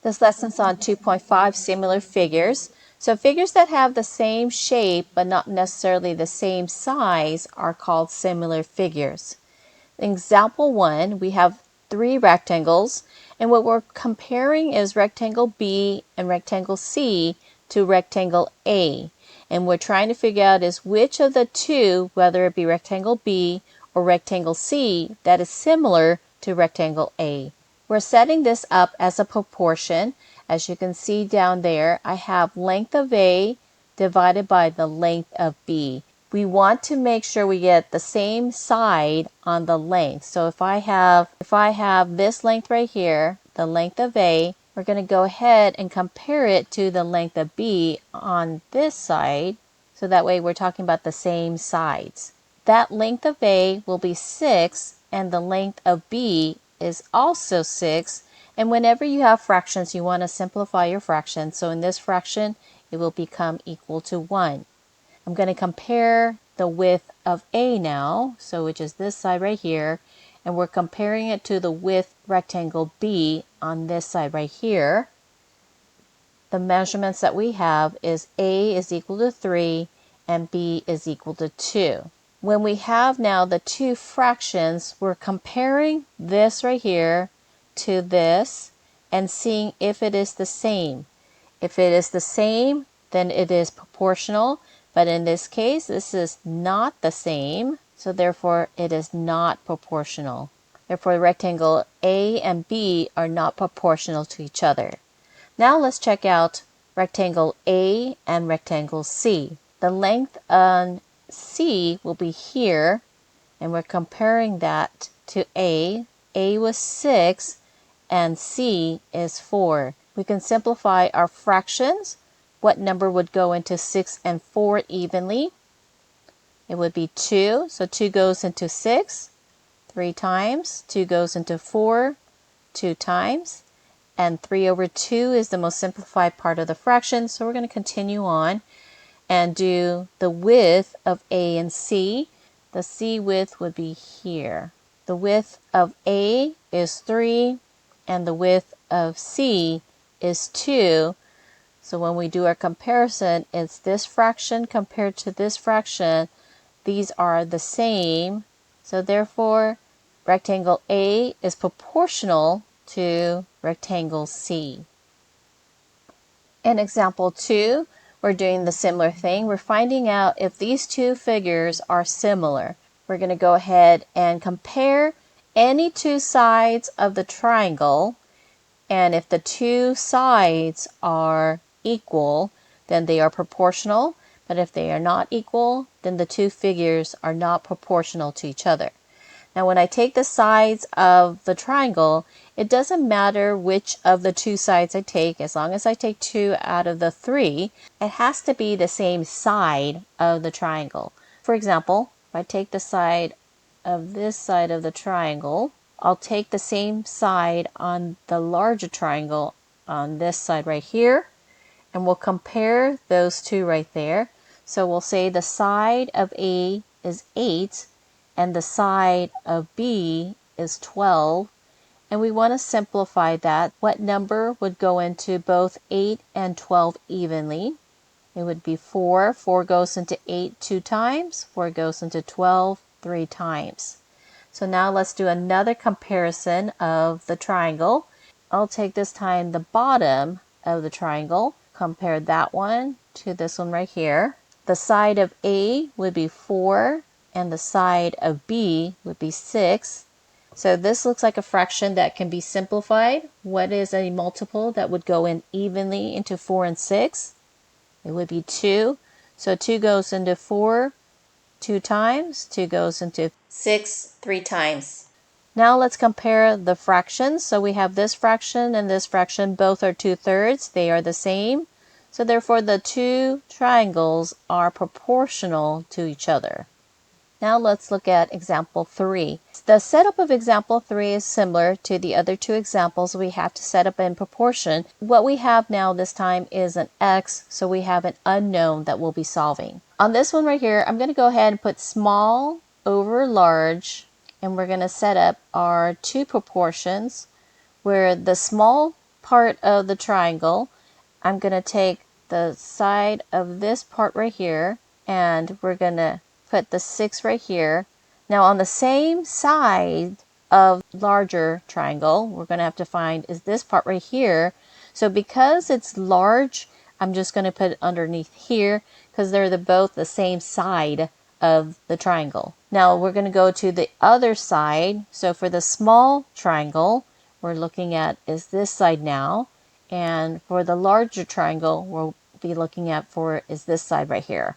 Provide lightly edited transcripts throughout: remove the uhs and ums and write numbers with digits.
This lesson's on 2.5, similar figures. So figures that have the same shape but not necessarily the same size are called similar figures. In example 1, we have 3 rectangles, and what we're comparing is rectangle B and rectangle C to rectangle A. And we're trying to figure out is which of the two, whether it be rectangle B or rectangle C, that is similar to rectangle A. We're setting this up as a proportion. As you can see down there, I have length of A divided by the length of B. We want to make sure we get the same side on the length. So if I have this length right here, the length of A, we're going to go ahead and compare it to the length of B on this side. So that way we're talking about the same sides. That length of A will be 6 and the length of B is also 6. And whenever you have fractions, you want to simplify your fraction. So in this fraction, it will become equal to 1. I'm going to compare the width of A now, so which is this side right here, and we're comparing it to the width rectangle B on this side right here. The measurements that we have is A is equal to 3 and B is equal to 2. When we have now the two fractions, we're comparing this right here to this and seeing if it is the same. If it is the same, then it is proportional, but in this case, this is not the same, so therefore it is not proportional. Therefore, rectangle A and B are not proportional to each other. Now let's check out rectangle A and rectangle C. The length on C will be here, and we're comparing that to A. A was 6 and C is 4. We can simplify our fractions. What number would go into 6 and 4 evenly? It would be 2. So 2 goes into 6 3 times. 2 goes into 4 2 times. And 3 over 2 is the most simplified part of the fraction. So we're going to continue on and do the width of A and C. The C width would be here. The width of A is 3 and the width of C is 2. So when we do our comparison, it's this fraction compared to this fraction. These are the same. So therefore, rectangle A is proportional to rectangle C. In example 2, we're doing the similar thing. We're finding out if these two figures are similar. We're going to go ahead and compare any two sides of the triangle, and if the two sides are equal, then they are proportional, but if they are not equal, then the two figures are not proportional to each other. Now when I take the sides of the triangle, it doesn't matter which of the two sides I take, as long as I take 2 out of the 3, it has to be the same side of the triangle. For example, if I take the side of this side of the triangle, I'll take the same side on the larger triangle on this side right here, and we'll compare those two right there. So we'll say the side of A is 8 and the side of B is 12. And we want to simplify that. What number would go into both 8 and 12 evenly? It would be 4. 4 goes into 8 2 times. 4 goes into 12 3 times. So now let's do another comparison of the triangle. I'll take this time the bottom of the triangle, compare that one to this one right here. The side of A would be 4 and the side of B would be 6. So this looks like a fraction that can be simplified. What is a multiple that would go in evenly into 4 and 6? It would be 2. So 2 goes into 4 2 times. 2 goes into 6 3 times. Now let's compare the fractions. So we have this fraction and this fraction. Both are 2/3. They are the same. So therefore the two triangles are proportional to each other. Now let's look at example 3. The setup of example 3 is similar to the other two examples. We have to set up in proportion. What we have now this time is an x, so we have an unknown that we'll be solving. On this one right here, I'm going to go ahead and put small over large, and we're going to set up our two proportions where the small part of the triangle, I'm going to take the side of this part right here, and we're going to put the 6 right here. Now on the same side of larger triangle, we're going to have to find is this part right here. So because it's large, I'm just going to put it underneath here because they're both the same side of the triangle. Now we're going to go to the other side. So for the small triangle, we're looking at is this side now. And for the larger triangle, we'll be looking at for is this side right here.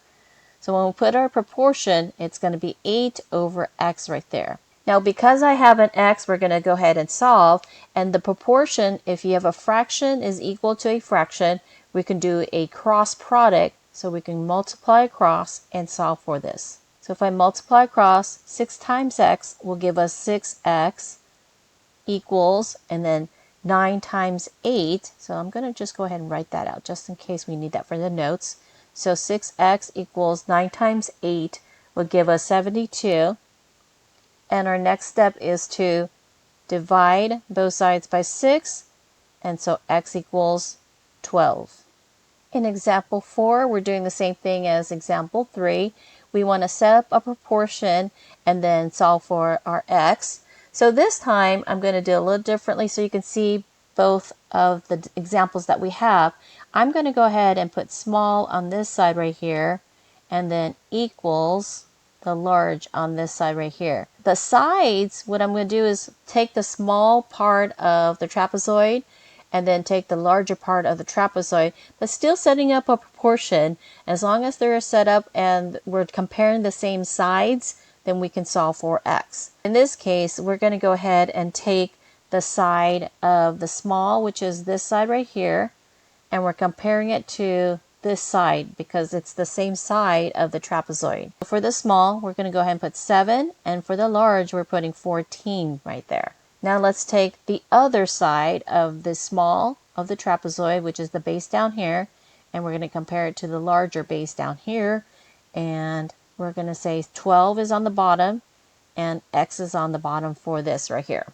So when we put our proportion, it's going to be 8 over x right there. Now because I have an x, we're going to go ahead and solve. And the proportion, if you have a fraction is equal to a fraction, we can do a cross product. So we can multiply across and solve for this. So if I multiply across, 6 times x will give us 6x equals, and then 9 times 8. So I'm going to just go ahead and write that out just in case we need that for the notes. So 6x equals 9 times 8 will give us 72. And our next step is to divide both sides by 6. And so x equals 12. In example 4, we're doing the same thing as example 3. We want to set up a proportion and then solve for our x. So this time I'm going to do a little differently so you can see both of the examples that we have. I'm going to go ahead and put small on this side right here and then equals the large on this side right here. The sides, what I'm going to do is take the small part of the trapezoid and then take the larger part of the trapezoid, but still setting up a proportion. As long as they're set up and we're comparing the same sides, then we can solve for x. In this case, we're going to go ahead and take the side of the small, which is this side right here, and we're comparing it to this side because it's the same side of the trapezoid. For the small, we're going to go ahead and put 7, and for the large, we're putting 14 right there. Now let's take the other side of the small of the trapezoid, which is the base down here, and we're going to compare it to the larger base down here, and we're going to say 12 is on the bottom and x is on the bottom for this right here.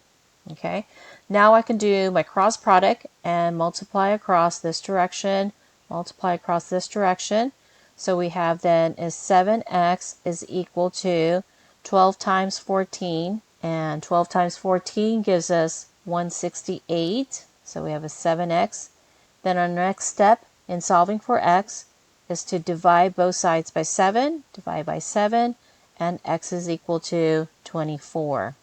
Okay, now I can do my cross product and multiply across this direction, multiply across this direction. So we have then is 7x is equal to 12 times 14, and 12 times 14 gives us 168. So we have a 7x. Then our next step in solving for x is to divide both sides by 7, divide by 7, and x is equal to 24.